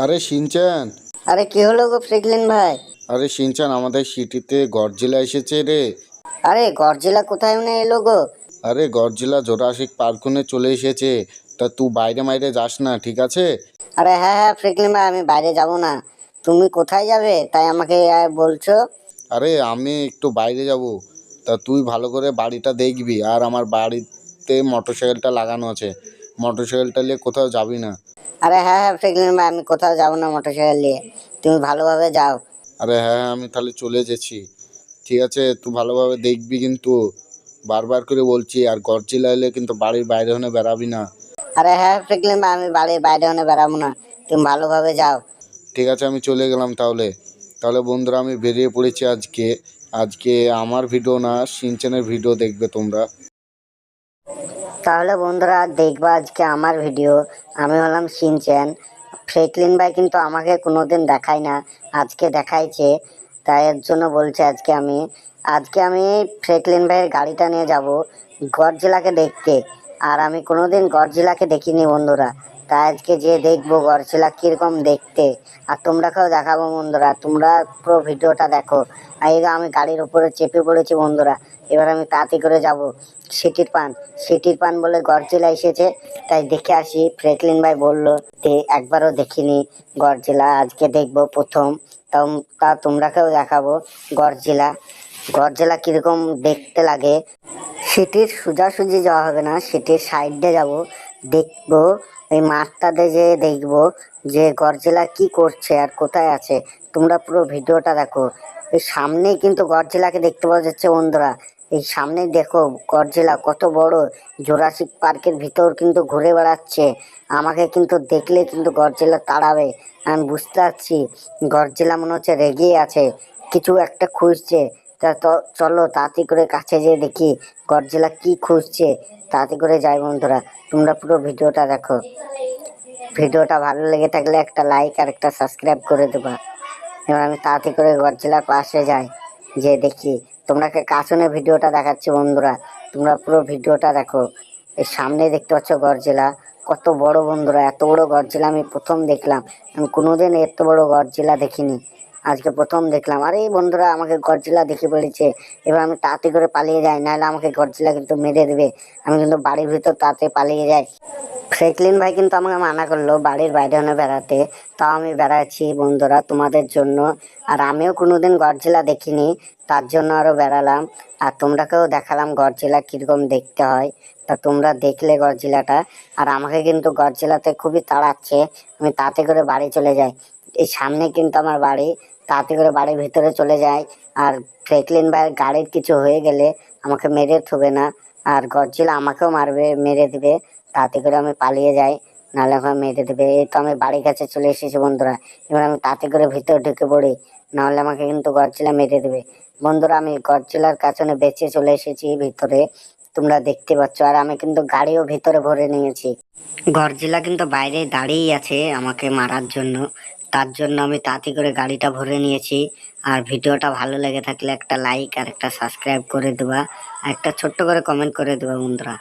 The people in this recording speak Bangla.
আরে শিনচান। আরে কি হলো গো ফ্রিকলিন ভাই? আরে শিনচান, আমাদের সিটিতে গডজিলা এসেছে রে। আরে গডজিলা কোথায় মনে এলো গো? আরে গডজিলা জোরাসিক পার্কনে চলে এসেছে। তা তুই বাইরে মাইরে যাস না, ঠিক আছে? আরে হ্যাঁ হ্যাঁ ফ্রিকলিন ভাই, আমি বাইরে যাব না। তুমি কোথায় যাবে তাই আমাকে বলছো? আরে আমি একটু বাইরে যাব। তা তুই ভালো করে বাড়িটা দেখবি, আর আমার বাড়িতে মোটরসাইকেলটা লাগানো আছে। মোটরসাইকেলটা নিয়ে কোথাও যাবি না। আরে হ্যাঁ হ্যাঁ ফ্রিকলিন ভাই, আমি কোথাও যাব না মোটরসাইকেল নিয়ে। তুমি ভালোভাবে যাও। আরে হ্যাঁ হ্যাঁ, আমি তাহলে চলে যাচ্ছি। ঠিক আছে, তুই ভালোভাবে দেখবি কিন্তু, বারবার করে বলছি। আর গডজিলা এলে কিন্তু বাড়ির বাইরে হনে বেরাবি না। আরে হ্যাঁ ফ্রিকলিন ভাই, আমি বাড়ির বাইরে হনে বেরাবো না। তুমি ভালোভাবে যাও। ঠিক আছে, আমি চলে গেলাম তাহলে। তাহলে বন্ধুরা, আমি বেরিয়ে পড়েছি আজকে। আজকে আমার ভিডিও না, সিনচেনের ভিডিও দেখবে তোমরা। তাহলে বন্ধুরা দেখবা আজকে আমার ভিডিও। আমি হলাম শিনচ্যান। ফ্রেকলিন ভাই কিন্তু আমাকে কোনোদিন দেখায় না, আজকে দেখাইছে। তাই এর জন্য বলছে আজকে আমি ফ্রেকলিন ভাইয়ের গাড়িটা নিয়ে যাব গডজিলাকে দেখতে। আর আমি কোনোদিন গডজিলাকে দেখিনি বন্ধুরা। তাই আজকে যে দেখবো গডজিলা কিরকম দেখতে। আর তোমরাকেও দেখাবো বন্ধুরা, তোমরা পুরো ভিডিওটা দেখো। আর এই যে আমি গাড়ির উপরে চেপে পড়েছি বন্ধুরা। এবার আমি তাড়াতাড়ি করে যাব সিটির পান বলে গডজিলা এসেছে, তাই দেখে আসি। ফ্রেকলিন ভাই বললো একবারও দেখিনি গডজিলা, আজকে দেখবো প্রথম। তাও তা তোমরাকেও দেখাবো গডজিলা গডজিলা কিরকম দেখতে লাগে। সিটির সোজাসুজি যাওয়া হবে না, সিটির সাইডে যাব, দেখবো এই মাঠটাতে যে দেখবো যে গডজিলা কি করছে আর কোথায় আছে। তোমরা পুরো ভিডিওটা দেখো। এই সামনেই কিন্তু গডজিলাকে দেখতে পাওয়া যাচ্ছে বন্ধুরা। এই সামনে দেখো গডজিলা কত বড়, জুরাসিক পার্কের ভিতর কিন্তু ঘুরে বেড়াচ্ছে। আমাকে কিন্তু দেখলে কিন্তু গডজিলা তাড়াবে, আমি বুঝতে পারছি। গডজিলা মনে হচ্ছে রেগে আছে, কিছু একটা খুঁজছে। তা তো চলো তাড়াতাড়ি করে কাছে যেয়ে দেখি গডজিলা কি খুঁজছে। তাড়াতাড়ি করে যাই বন্ধুরা, তোমরা পুরো ভিডিওটা দেখো। ভিডিওটা ভালো লেগে থাকলে একটা লাইক আর একটা সাবস্ক্রাইব করে দেবা। এবার আমি তাড়াতাড়ি করে গডজিলার পাশে যাই, যে দেখি। তোমরাকে কাছনে ভিডিওটা দেখাচ্ছি বন্ধুরা, তোমরা পুরো ভিডিওটা দেখো। এই সামনে দেখতে পাচ্ছ গডজিলা কত বড় বন্ধুরা, এত বড় গডজিলা আমি প্রথম দেখলাম। আমি কোনোদিন এত বড় গডজিলা দেখিনি, আজকে প্রথম দেখলাম। আরে বন্ধুরা, আমাকে গডজিলা দেখে পড়েছে। এবার আমি তাড়াতাড়ি করে পালিয়ে যাই, নাহলে আমাকে গডজিলা কিন্তু মেরে দেবে। আমি কিন্তু বাড়ির ভিতর তাড়াতাড়ি পালিয়ে যাই। ফ্রেকলিন ভাই কিন্তু আমাকে মানা করলো বাড়ির বাইরে না বেড়াতে, তাও আমি বেড়াচ্ছি বন্ধুরা তোমাদের জন্য। আর আমিও কোনোদিন গডজিলা দেখিনি, তার জন্য আরো বেড়ালাম। আর তোমরাকেও দেখালাম গডজিলা কিরকম দেখতে হয়। তা তোমরা দেখলে গডজিলাটা। আর আমাকে কিন্তু গডজিলাতে খুবই তাড়াচ্ছে, আমি তাতে করে বাড়ি চলে যাই। এই সামনে কিন্তু আমার বাড়ি, তাতে করে বাড়ির ভিতরে চলে যাই। আর ফ্রেকলিন ভাইয়ের গাড়ির কিছু হয়ে গেলে আমাকে মেরে থবে না, আর গডজিলা আমাকেও মারবে, মেরে দিবে। তাতে করে আমি পালিয়ে যাই, নাহলে ওখানে মেরে দেবে। এই তো আমি বাড়ির কাছে চলে এসেছি বন্ধুরা। এবার আমি তাতে করে ভিতরে ঢুকে পড়ি, নাহলে আমাকে কিন্তু গডজিলা মেরে দেবে। বন্ধুরা আমি গডজিলার কাছে বেঁচে চলে এসেছি ভিতরে, তোমরা দেখতে পাচ্ছ। আর আমি কিন্তু গাড়িও ভিতরে ভরে নিয়েছি। গডজিলা কিন্তু বাইরে দাঁড়িয়েই আছে আমাকে মারার জন্য, তার জন্য আমি তাড়াতাড়ি করে গাড়িটা ভরে নিয়েছি। আর ভিডিওটা ভালো লেগে থাকলে একটা লাইক আর একটা সাবস্ক্রাইব করে দেবা, আর একটা ছোট্ট করে কমেন্ট করে দেবা বন্ধুরা।